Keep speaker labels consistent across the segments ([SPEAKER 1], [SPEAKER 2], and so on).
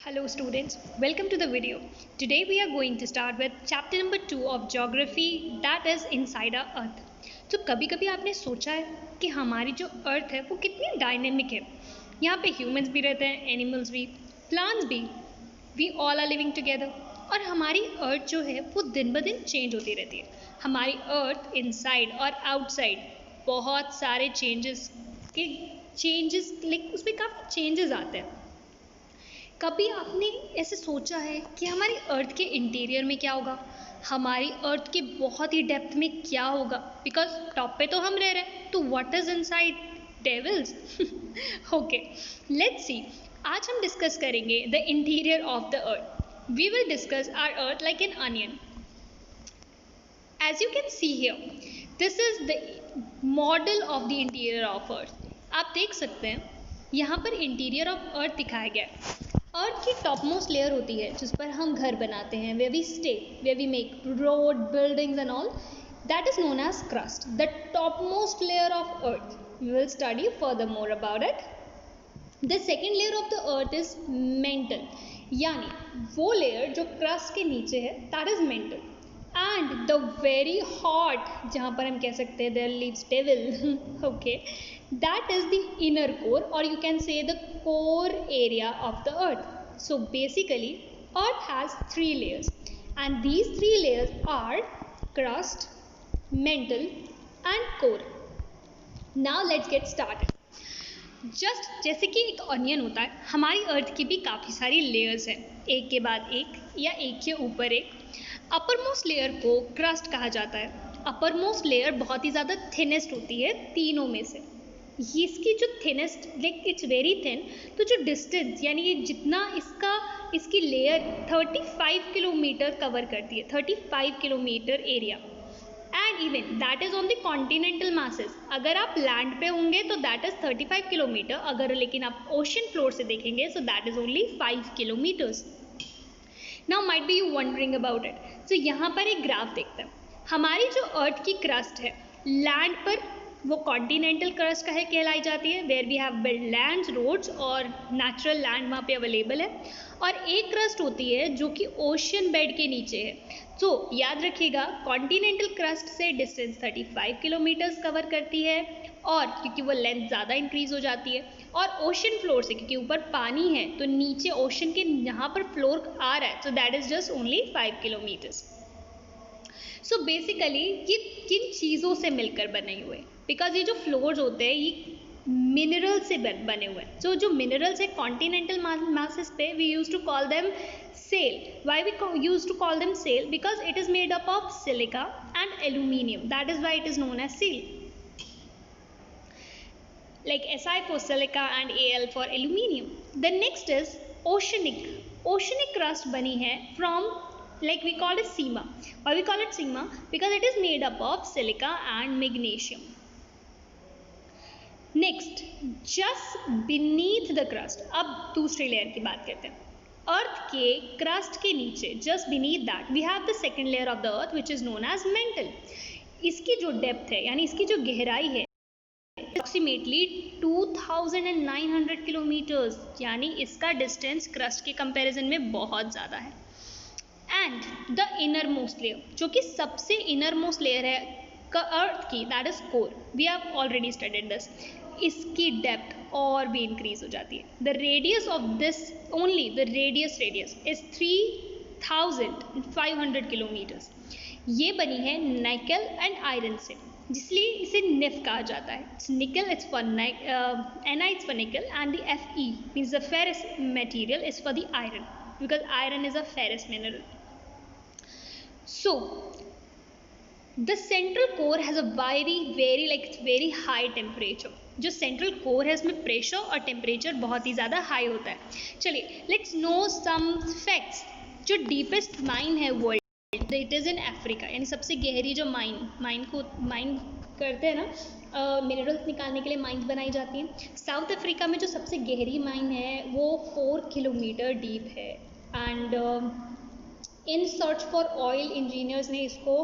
[SPEAKER 1] Hello students, welcome to the video. Today we are going to start with chapter number 2 of geography, that is inside our earth. तो कभी कभी आपने सोचा है कि हमारी जो अर्थ है वो कितनी डायनेमिक है. यहाँ पे ह्यूमंस भी रहते हैं, एनिमल्स भी, प्लांट्स भी, we all are living together. और हमारी अर्थ जो है वो दिन ब दिन चेंज होती रहती है. हमारी अर्थ इनसाइड और आउटसाइड बहुत सारे चेंजेस लाइक उसमें काफ़ी चेंजेस आते हैं. कभी आपने ऐसे सोचा है कि हमारी अर्थ के इंटीरियर में क्या होगा, हमारी अर्थ के बहुत ही डेप्थ में क्या होगा? बिकॉज टॉप पे तो हम रह रहे हैं, तो what is inside? Devils. Okay, let's see. आज हम डिस्कस करेंगे the interior of the earth. We will discuss our earth like an onion. As you can see here, this is the model of the interior of earth. आप देख सकते हैं यहाँ पर interior of अर्थ दिखाया गया है. अर्थ की टॉप मोस्ट लेयर होती है जिस पर हम घर बनाते हैं, where we stay, where we make road, buildings and all. That is known as crust, the topmost layer of earth. We will study furthermore about it. The second layer of the earth is mantle, यानी वो layer जो crust के नीचे है, that is mantle. And the very hot, जहाँ पर हम कह सकते हैं there lives devil, okay, that is the inner core, or you can say the core area of the earth. So basically earth has three layers, and these three layers are crust, mantle and core. Now let's get started. Just जैसे कि एक onion होता है, हमारी अर्थ की भी काफ़ी सारी लेयर्स हैं, एक के बाद एक या एक के ऊपर एक. अपर मोस्ट लेयर को क्रस्ट कहा जाता है. अपर मोस्ट लेयर बहुत ही ज़्यादा थिनेस्ट होती है तीनों में से. इसकी जो thinnest, like it's very thin, तो जो डिस्टेंस यानी ये जितना इसकी लेयर 35 किलोमीटर कवर करती है, 35 kilometre area. And even that is on the continental masses. अगर आप लैंड पे होंगे तो दैट इज 35 किलोमीटर, अगर लेकिन आप ओशन फ्लोर से देखेंगे so that is only 5 kilometres. Now might be you wondering about it. So यहाँ पर एक ग्राफ देखते हैं. हमारी जो अर्थ की क्रस्ट है लैंड पर वो कॉन्टिनेंटल क्रस्ट का है कहलाई जाती है, where we have build lands, roads और नेचुरल लैंड वहाँ पे अवेलेबल है. और एक क्रस्ट होती है जो कि ओशन बेड के नीचे है. तो याद रखिएगा, कॉन्टिनेंटल क्रस्ट से डिस्टेंस 35 किलोमीटर्स कवर करती है, और क्योंकि वो लेंथ ज़्यादा इंक्रीज हो जाती है. और ओशन फ्लोर से, क्योंकि ऊपर पानी है तो नीचे ओशन के यहाँ पर फ्लोर आ रहा है, सो that is just only 5 kilometres. So basically ये किन चीज़ों से मिलकर बने हुए? बिकॉज ये जो फ्लोर्स होते हैं ये मिनरल से बने हुए हैं. सो जो मिनरल्स है कॉन्टिनेंटल मासेस पे, we use to call them sial. Why we use to call them sial? Because it is made up of silica and aluminium. That is why it is known as sial. Like Si for silica and Al for aluminium. The next is oceanic. Oceanic crust बनी है from, like we call it seema. Why we call it seema? Because it is made up of silica and magnesium. Next, just beneath the crust. अब दूसरी layer की बात करते हैं. अर्थ के crust के नीचे, just beneath that, we have the second layer of the earth which is known as mantle. इसकी जो डेप्थ है यानी इसकी जो गहराई है अप्रॉक्सीमेटली 2900 किलोमीटर्स, यानी इसका डिस्टेंस क्रस्ट के कंपैरिजन में बहुत ज़्यादा है. And the inner most layer, जो कि सबसे इनर मोस्ट लेयर है अर्थ की, that is core. We have already studied this. इसकी डेप्थ और भी इंक्रीज हो जाती है. The radius of this, only the radius is 3500 kilometres. ये बनी है निकल एंड आयरन से, जिसलिए इसे निफ कहा जाता है. Nickel it's for Ni it's for nickel, and the Fe means the ferrous material is for the iron, because iron is a ferrous mineral. So the central core has a very high temperature. जो central core है इसमें pressure और temperature बहुत ही ज़्यादा high होता है. चलिए let's know some facts. जो डीपेस्ट माइन है world, it is in Africa. यानी सबसे गहरी जो माइन करते हैं ना, मिनरल्स निकालने के लिए माइंस बनाई जाती हैं. साउथ अफ्रीका में जो सबसे गहरी माइन है वो 4 किलोमीटर डीप है. And in search for oil engineers ने इसको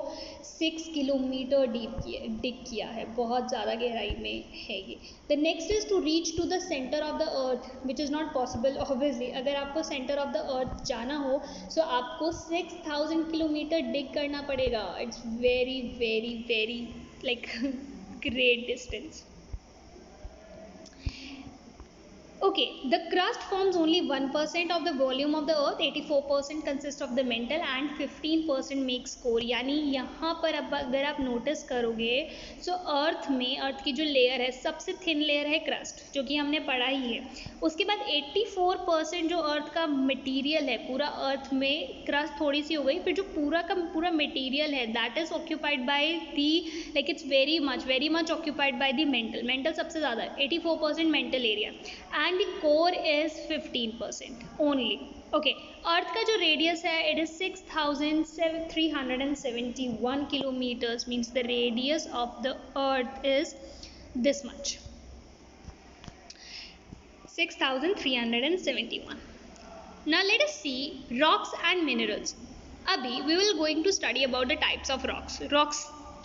[SPEAKER 1] 6 किलोमीटर डिग किया है, बहुत ज़्यादा गहराई में है ये. The next is to reach to the centre of the earth which is not possible obviously. अगर आपको सेंटर ऑफ द अर्थ जाना हो सो आपको 6000 किलोमीटर डिग करना पड़ेगा. It's very very very like great distance. Okay, the crust forms only 1% of the volume of the earth, 84% consists of the mantle and 15% makes core. यानी यहाँ पर अब अगर आप नोटिस करोगे सो अर्थ की जो लेयर है सबसे थिन लेयर है क्रस्ट, जो कि हमने पढ़ा ही है. उसके बाद 84% जो अर्थ का मटेरियल है, पूरा अर्थ में क्रस्ट थोड़ी सी हो गई, फिर जो पूरा का पूरा मटेरियल है that is occupied by the like it's very much occupied by the mental सबसे ज़्यादा 84% mental area and the core is 15% only. Okay, अर्थ का जो रेडियस है it is 6371 kilometers, means the radius of the earth is this much, 6371. Now let us see rocks and minerals. अभी we will going to study about the types of rocks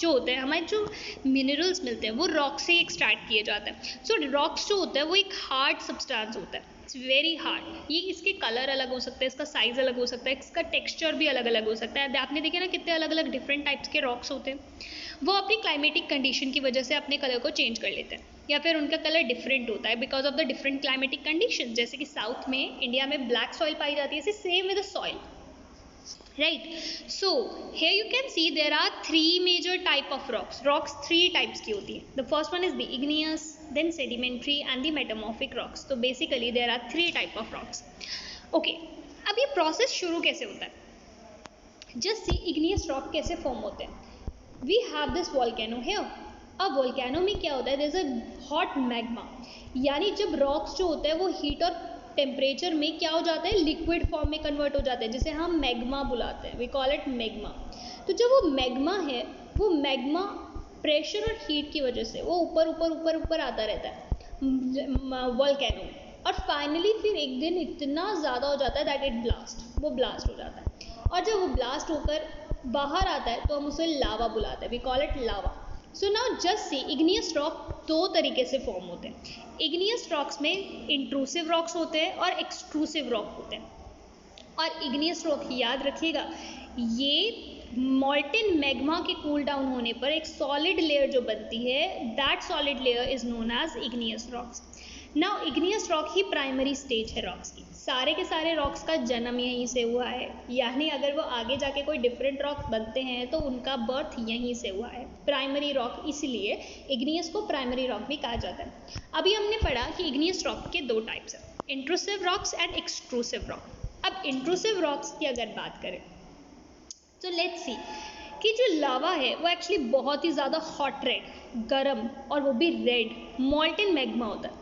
[SPEAKER 1] जो होते हैं, हमारे जो minerals मिलते हैं वो रॉक से एक्सट्रैक्ट किए जाते हैं. सो रॉक्स जो होता है वो एक हार्ड सब्सटेंस होता है, इट्स वेरी हार्ड. ये इसके कलर अलग हो सकता है, इसका साइज अलग हो सकता है, इसका टेक्सचर भी अलग अलग हो सकता है. आपने देखे ना कितने अलग अलग डिफरेंट टाइप्स के रॉक्स होते हैं. वो अपनी क्लाइमेटिक कंडीशन की वजह से अपने कलर को चेंज कर लेते हैं या फिर उनका कलर डिफरेंट होता है because of the different climatic condition. जैसे कि साउथ में इंडिया में ब्लैक सॉइल पाई जाती है, same with the soil. Right, so here you can see there are three major type of rocks 3 types की होती है. The first one is the igneous, then sedimentary and the metamorphic rocks. So basically there are 3 type of rocks. Okay, अब ये process शुरू कैसे होता है? Just see igneous rock कैसे form होते हैं. We have this volcano here. अब volcano में क्या होता है, there is a hot magma, यानी जब rocks जो होते हैं वो heat और टेम्परेचर में क्या हो जाता है, लिक्विड फॉर्म में कन्वर्ट हो जाता है, जिसे हम मैग्मा बुलाते हैं. We call it magma. तो जब वो मैग्मा है, वो मैग्मा प्रेशर और हीट की वजह से वो ऊपर आता रहता है वोल्केनो, और फाइनली फिर एक दिन इतना ज़्यादा हो जाता है दैट इट वो ब्लास्ट हो जाता है. और जब वो ब्लास्ट होकर बाहर आता है तो हम उसे लावा बुलाते हैं. We call it lava. So now just see igneous rock 2 तरीके से फॉर्म होते हैं. इग्नियस रॉक्स में इंट्रूसिव रॉक्स होते हैं और एक्सट्रूसिव रॉक होते हैं. और इग्नियस रॉक याद रखिएगा, ये मॉल्टेन मैग्मा के कूल डाउन होने पर एक सॉलिड लेयर जो बनती है, that solid layer is known as igneous rocks. Now igneous rock ही प्राइमरी स्टेज है रॉक्स की. सारे के सारे रॉक्स का जन्म यहीं से हुआ है, यानी अगर वो आगे जाके कोई डिफरेंट रॉक बनते हैं तो उनका बर्थ यहीं से हुआ है. प्राइमरी रॉक, इसलिए इग्नियस को प्राइमरी रॉक भी कहा जाता है. अभी हमने पढ़ा कि इग्नियस रॉक के 2 टाइप्स हैं, intrusive rocks and extrusive rock. अब इंट्रूसिव रॉक्स की अगर बात करें तो लेट्स सी कि जो लावा है वो एक्चुअली बहुत ही ज़्यादा हॉट रेड, गर्म, और वो भी रेड मॉल्टेन मैग्मा होता है,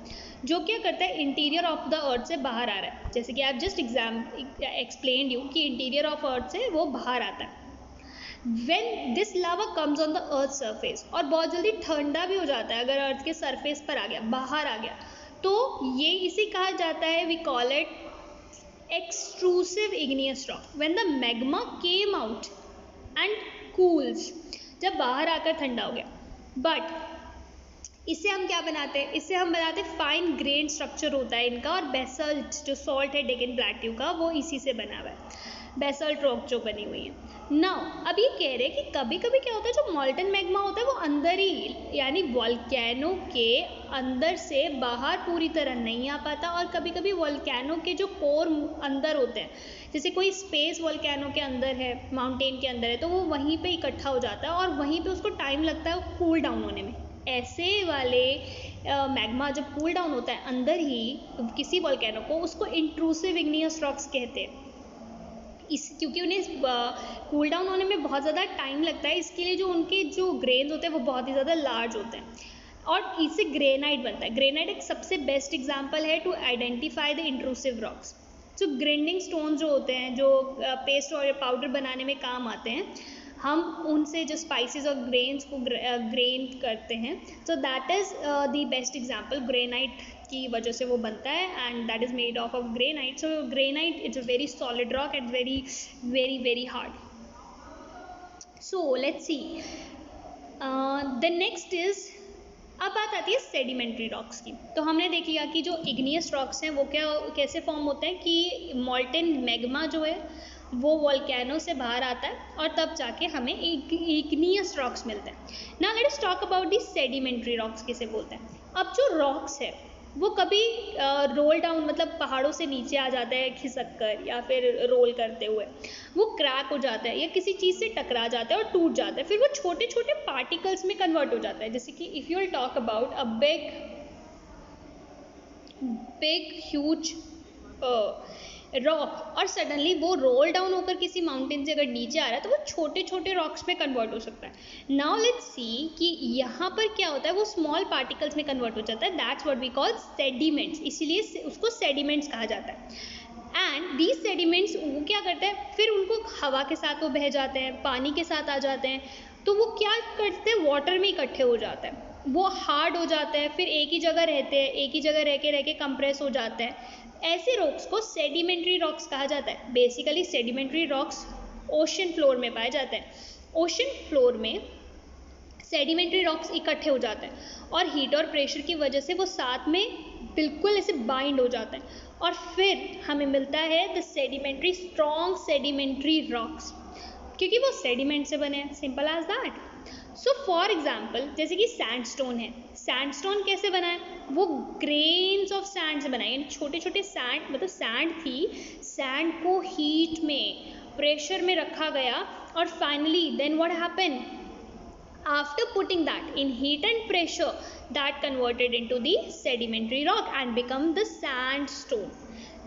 [SPEAKER 1] जो क्या करता है इंटीरियर ऑफ द अर्थ से बाहर आ रहा है. जैसे कि आप जस्ट एक्सप्लेन यू कि इंटीरियर ऑफ अर्थ से वो बाहर आता है. When this lava comes on the earth surface, और बहुत जल्दी ठंडा भी हो जाता है अगर अर्थ के सरफेस पर आ गया, बाहर आ गया, तो ये इसे कहा जाता है, we call it extrusive igneous rock. When the magma came out and cools, जब बाहर आकर ठंडा हो गया. बट इससे हम क्या बनाते हैं, इससे हम बनाते हैं फाइन ग्रेन स्ट्रक्चर होता है इनका, और बेसल्ट जो सॉल्ट है डेक्कन प्लेट्यू का वो इसी से बना हुआ है, बेसल्ट रॉक जो बनी हुई है. नाउ अब ये कह रहे हैं कि कभी कभी क्या होता है, जो मॉल्टन मैग्मा होता है वो अंदर ही, यानी वोल्केनो के अंदर से बाहर पूरी तरह नहीं आ पाता, और कभी कभी वोल्केनो के जो कोर अंदर होते हैं, जैसे कोई स्पेस वोल्केनो के अंदर है, माउंटेन के अंदर है, तो वो वहीं पे इकट्ठा हो जाता है और वहीं पे उसको टाइम लगता है कूल डाउन होने में. ऐसे वाले मैग्मा जब कूल डाउन होता है अंदर ही किसी वोल्केनो को, उसको इंट्रूसिव इग्नियस रॉक्स कहते हैं. क्योंकि उन्हें कूल डाउन होने में बहुत ज़्यादा टाइम लगता है, इसके लिए जो उनके जो ग्रेन्स होते हैं वो बहुत ही ज़्यादा लार्ज होते हैं, और इससे ग्रेनाइट बनता है. ग्रेनाइट एक सबसे बेस्ट एग्जांपल है to identify the intrusive rocks. जो ग्राइंडिंग स्टोन जो होते हैं, जो पेस्ट और पाउडर बनाने में काम आते हैं, हम उनसे जो स्पाइसेस और ग्रेन्स को ग्रेन करते हैं, so that is the best example. Granite की वजह से वो बनता है and that is made of granite. So granite it's a very solid rock and very very very hard. So let's see the next is, अब बात आती है सेडिमेंट्री रॉक्स की. तो हमने देख लिया कि जो इग्नियस रॉक्स हैं वो कैसे फॉर्म होते हैं कि मॉल्टेन मैग्मा जो है वो वोल्केनो से बाहर आता है और तब जाके हमें इग्नियस रॉक्स मिलते हैं. Now let us talk about the sedimentary rocks किसे बोलते हैं. अब जो रॉक्स है वो कभी रोल डाउन मतलब पहाड़ों से नीचे आ जाता है खिसक कर या फिर रोल करते हुए, वो क्रैक हो जाता है या किसी चीज़ से टकरा जाता है और टूट जाता है, फिर वो छोटे छोटे पार्टिकल्स में कन्वर्ट हो जाता है. जैसे कि if you will talk about a big huge rock और सडनली वो रोल डाउन होकर किसी माउंटेन से अगर नीचे आ रहा है तो वो छोटे छोटे रॉक्स में कन्वर्ट हो सकता है. नाउ लेट्स सी कि यहाँ पर क्या होता है, वो स्मॉल पार्टिकल्स में कन्वर्ट हो जाता है. That's what we call sediments, इसीलिए उसको सेडिमेंट्स कहा जाता है. एंड दीज सेडिमेंट्स वो क्या करते हैं, फिर उनको हवा के साथ वो बह जाते हैं, पानी के साथ आ जाते हैं, तो वो क्या करते हैं, वाटर में इकट्ठे हो जाते हैं, वो हार्ड हो जाते हैं, फिर एक ही जगह रहते हैं, एक ही जगह रह के कंप्रेस हो जाते हैं. ऐसे रॉक्स को सेडिमेंट्री रॉक्स कहा जाता है. Basically sedimentary rocks ocean floor में पाए जाते हैं. ओशन फ्लोर में सेडिमेंट्री रॉक्स इकट्ठे हो जाते हैं और हीट और प्रेशर की वजह से वो साथ में बिल्कुल ऐसे बाइंड हो जाते हैं और फिर हमें मिलता है the sedimentary strong sedimentary rocks, क्योंकि वो सेडिमेंट से बने हैं. Simple as that. So for example जैसे कि सैंडस्टोन है. सैंडस्टोन कैसे बना है, वो ग्रेन्स ऑफ सैंड से बना है, यानी छोटे छोटे सैंड, मतलब सैंड थी, सैंड को हीट में प्रेशर में रखा गया और finally then what happen, after putting that in heat and pressure, that converted into the sedimentary rock and become the sandstone.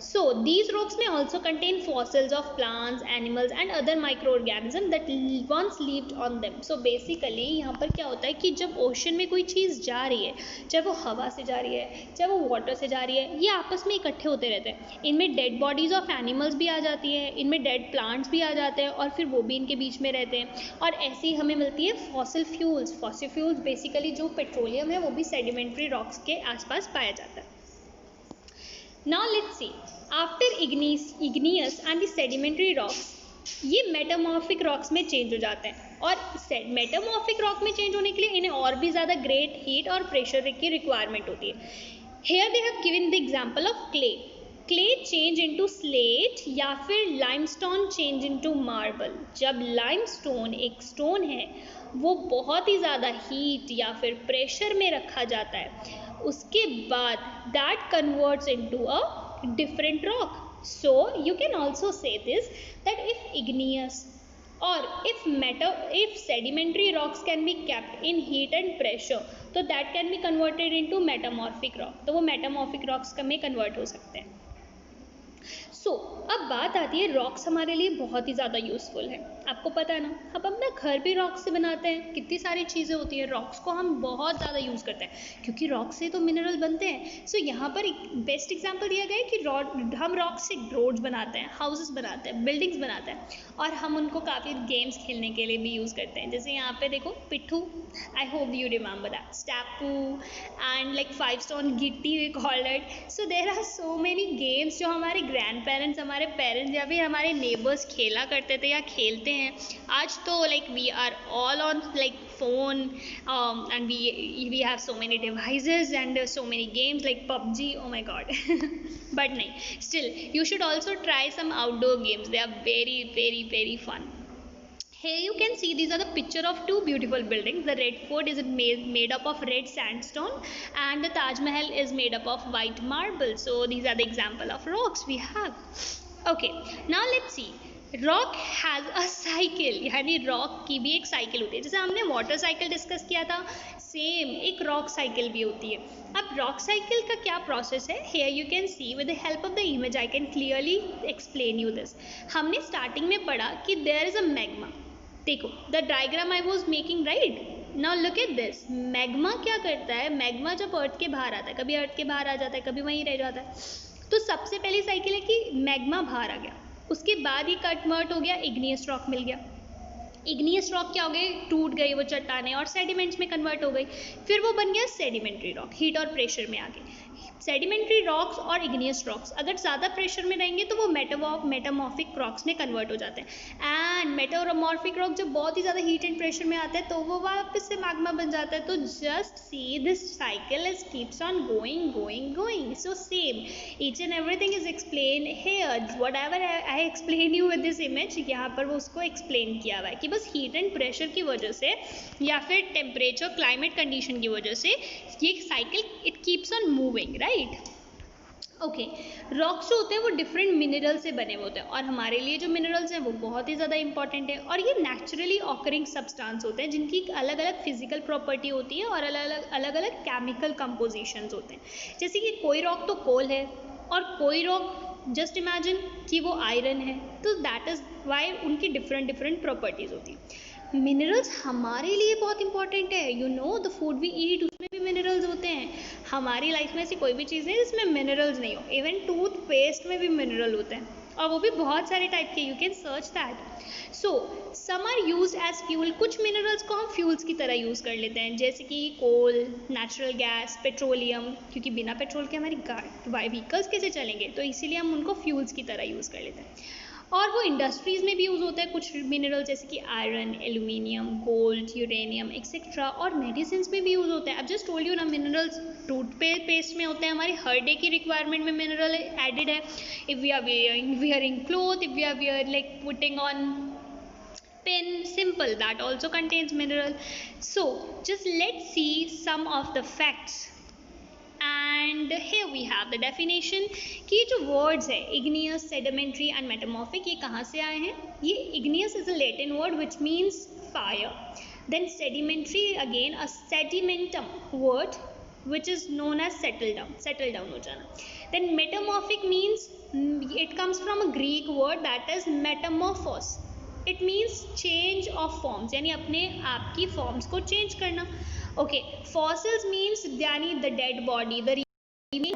[SPEAKER 1] So these rocks may also contain fossils of plants, animals and other microorganisms that once lived on them. So basically यहाँ पर क्या होता है कि जब ocean में कोई चीज़ जा रही है, चाहे वो हवा से जा रही है, चाहे वो वाटर से जा रही है, ये आपस में इकट्ठे होते रहते हैं. इनमें डेड बॉडीज़ ऑफ एनिमल्स भी आ जाती है, इनमें डेड प्लांट्स भी आ जाते हैं और फिर वो भी इनके बीच में रहते हैं. और ऐसे ही हमें मिलती है fossil fuels. Fossil fuels basically जो पेट्रोलियम है वो भी सेडिमेंट्री रॉक्स के आसपास पाया जाता है. Now let's see, after igneous and the sedimentary rocks, ये मेटामॉर्फिक रॉक्स में चेंज हो जाते हैं और मेटामॉर्फिक रॉक में चेंज होने के लिए इन्हें और भी ज़्यादा ग्रेट हीट और प्रेशर की रिक्वायरमेंट होती है. Here they have given the example of clay. Clay change into slate या फिर limestone change into marble. जब limestone एक स्टोन है वो बहुत ही ज़्यादा हीट या फिर प्रेशर में रखा जाता है, उसके बाद that converts into a different rock. So you can also say this, that if igneous or if sedimentary rocks can be kept in heat and pressure, तो that can be converted into metamorphic rock. तो वो metamorphic rocks में convert हो सकते हैं. सो अब बात आती है, रॉक्स हमारे लिए बहुत ही ज़्यादा यूज़फुल है, आपको पता है ना. अब अपना घर भी रॉक से बनाते हैं, कितनी सारी चीज़ें होती हैं, रॉक्स को हम बहुत ज़्यादा यूज़ करते हैं क्योंकि रॉक से तो मिनरल बनते हैं. सो यहाँ पर एक बेस्ट एग्जांपल दिया गया है कि हम रॉक से रोड्स बनाते हैं, हाउसेस बनाते हैं, बिल्डिंग्स बनाते हैं और हम उनको काफ़ी गेम्स खेलने के लिए भी यूज़ करते हैं. जैसे यहाँ पे देखो पिट्ठू, I hope you remember that, स्टैपू एंड लाइक 5 स्टोन गिट्टी we called it. So there are so many games जो हमारे ग्रैंड पेरेंट्स, हमारे पेरेंट्स या फिर हमारे नेबर्स खेला करते थे या खेलते हैं. आज तो like we are all on like phone and we have so many devices and so many games like PUBG, oh my god. But nahi, still you should also try some outdoor games, they are very very very fun. Here you can see these are the picture of two beautiful buildings. The Red Fort is made up of red sandstone and the Taj Mahal is made up of white marble. So these are the example of rocks we have. Okay, now let's see. Rock has a cycle, यानी rock की भी एक cycle होती है. जैसे हमने water cycle discuss किया था, सेम एक रॉक साइकिल भी होती है. अब रॉक साइकिल का क्या प्रोसेस है, here you can see with the help of the image I can clearly explain you this. हमने स्टार्टिंग में पढ़ा कि देयर इज़ अ मैग्मा. देखो the diagram I was making right. Now look at this. Magma क्या करता है, magma जब अर्थ के बाहर आता है, कभी अर्थ के बाहर आ जाता है, कभी वहीं रह जाता है, तो सबसे पहली साइकिल है कि मैग्मा बाहर आ गया, उसके बाद ये कन्वर्ट हो गया, इग्नियस रॉक मिल गया. इग्नियस रॉक क्या हो गई, टूट गई वो चट्टानें और सेडिमेंट्स में कन्वर्ट हो गई, फिर वो बन गया सेडिमेंट्री रॉक, हीट और प्रेशर में आ गई. सेडिमेंट्री रॉक्स और इग्नियस रॉक्स अगर ज़्यादा प्रेशर में रहेंगे तो वो मेटामॉर्फिक रॉक्स में कन्वर्ट हो जाते हैं, एंड मेटामॉर्फिक रॉक जब बहुत ही ज़्यादा हीट एंड प्रेशर में आता है तो वो वापस से मैग्मा बन जाता है. तो just see this cycle is keeps on going. So same each and everything is explain here. Whatever I explain you with this image, यहाँ पर वो उसको एक्सप्लेन किया हुआ है कि बस हीट एंड प्रेशर की वजह से या फिर टेम्परेचर क्लाइमेट कंडीशन की वजह से ये cycle it keeps on moving, right. Okay, rocks जो होते हैं वो डिफरेंट मिनरल से बने हुए होते हैं और हमारे लिए जो मिनरल्स हैं वो बहुत ही ज़्यादा इंपॉर्टेंट है और ये नेचुरली ऑकरिंग सब्सटेंस होते हैं जिनकी अलग अलग फिजिकल प्रॉपर्टी होती है और अलग अलग केमिकल कंपोजिशंस होते हैं. जैसे कि कोई रॉक तो कोल है और कोई रॉक जस्ट इमेजिन कि वो आयरन है, तो दैट इज़ वाई उनकी डिफरेंट प्रॉपर्टीज़ होती है. मिनरल्स हमारे लिए बहुत इंपॉर्टेंट है. You know the food we eat उसमें भी मिनरल्स होते हैं. हमारी लाइफ में ऐसी कोई भी चीज़ नहीं जिसमें मिनरल्स नहीं हो. इवन टूथपेस्ट में भी मिनरल होते हैं और वो भी बहुत सारे टाइप के. You can search that. So some are use as fuel. कुछ मिनरल्स को हम फ्यूल्स की तरह यूज़ कर लेते हैं जैसे कि कोल, नेचुरल गैस, पेट्रोलियम, क्योंकि बिना पेट्रोल के हमारी व्हीकल्स कैसे चलेंगे, तो इसीलिए हम उनको फ्यूल्स की तरह यूज़ कर लेते हैं. और वो इंडस्ट्रीज़ में भी यूज़ होता है कुछ मिनरल जैसे कि iron, aluminium, gold, uranium etcetera, और मेडिसिन में भी यूज़ होता है. अब जस्ट टोल्ड यू ना, मिनरल्स टूथपेस्ट में होते हैं. हमारी हर डे की रिक्वायरमेंट में मिनरल एडेड है. If we are wearing cloth, if we are like putting on pen, simple, that also contains mineral. So just let's see some of the facts. And here we have the definition कि जो words है igneous, sedimentary and metamorphic, ये कहाँ से आए हैं. ये igneous is a Latin word which means fire. Then sedimentary, again a sedimentum word which is known as settle down हो जाना. Then metamorphic means it comes from a Greek word that is metamorphos. It means change of forms, यानी अपने आप की forms को change करना. Okay, fossils means यानी the dead body, the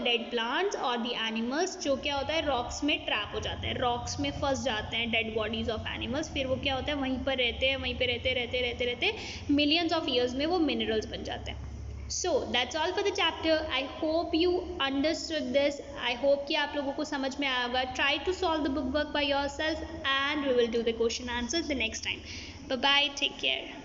[SPEAKER 1] dead plants और द एनिमल्स, जो क्या होता है रॉक्स में ट्रैप हो जाते हैं, रॉक्स में फंस जाते हैं डेड बॉडीज ऑफ एनिमल्स. फिर वो क्या होता है वहीं पर रहते मिलियंस ऑफ ईयर्स में वो मिनरल्स बन जाते हैं. So that's all for the chapter. I hope you understood this. I hope कि आप लोगों को समझ में आया होगा. Try to solve the book work by yourself and we will do the question answers the next time. Bye bye. Take care.